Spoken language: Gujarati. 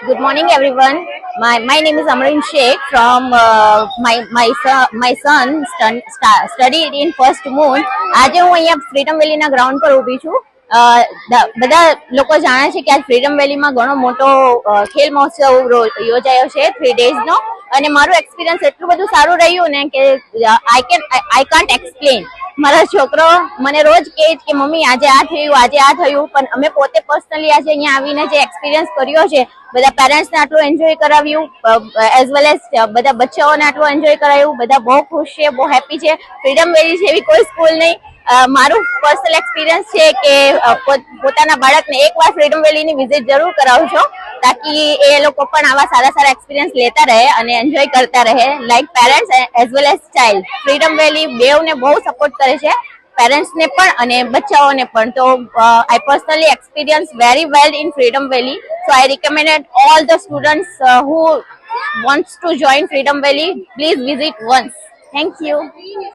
Good morning, everyone. My name is Amrin Sheikh from my son studied in First Moon. આજે હું અહીંયા ફ્રીડમ વેલીના ગ્રાઉન્ડ પર ઊભી છું. બધા લોકો જાણે છે કે આજ ફ્રીડમ વેલીમાં ઘણો મોટો ખેલ મહોત્સવ યોજાયો છે 3 days નો, અને મારું એક્સપિરિયન્સ એટલું બધું સારું રહ્યું ને કે આઈ કાન્ટ એક્સપ્લેન. મારા છોકરો મને રોજ કહે કે મમ્મી આજે આ થયું, પણ અમે પોતે પર્સનલી આજે અહીંયા આવીને જે એક્સપિરિયન્સ કર્યો છે, બધા પેરેન્ટ્સને આટલું એન્જોય કરાવ્યું, એઝ વેલ એઝ બધા બચ્ચાઓને આટલું એન્જોય કરાવ્યું. બધા બહુ ખુશ છે, બહુ હેપી છે. ફ્રીડમ વેલી જેવી કોઈ સ્કૂલ નહીં. મારું પર્સનલ એક્સપિરિયન્સ છે કે પોતાના બાળકને એકવાર ફ્રીડમ વેલીની વિઝિટ જરૂર કરાવજો, તાકી એ લોકો પણ આવા સારા એક્સપિરિયન્સ લેતા રહે અને એન્જોય કરતા રહે, like parents as well as child. Freedom valley બેવને બહુ સપોર્ટ કરે છે, પેરેન્ટ્સને પણ અને બચ્ચાઓને પણ. તો I personally experienced very well in Freedom Valley, so I recommended all the students who wants to join Freedom Valley, please visit once. Thank you.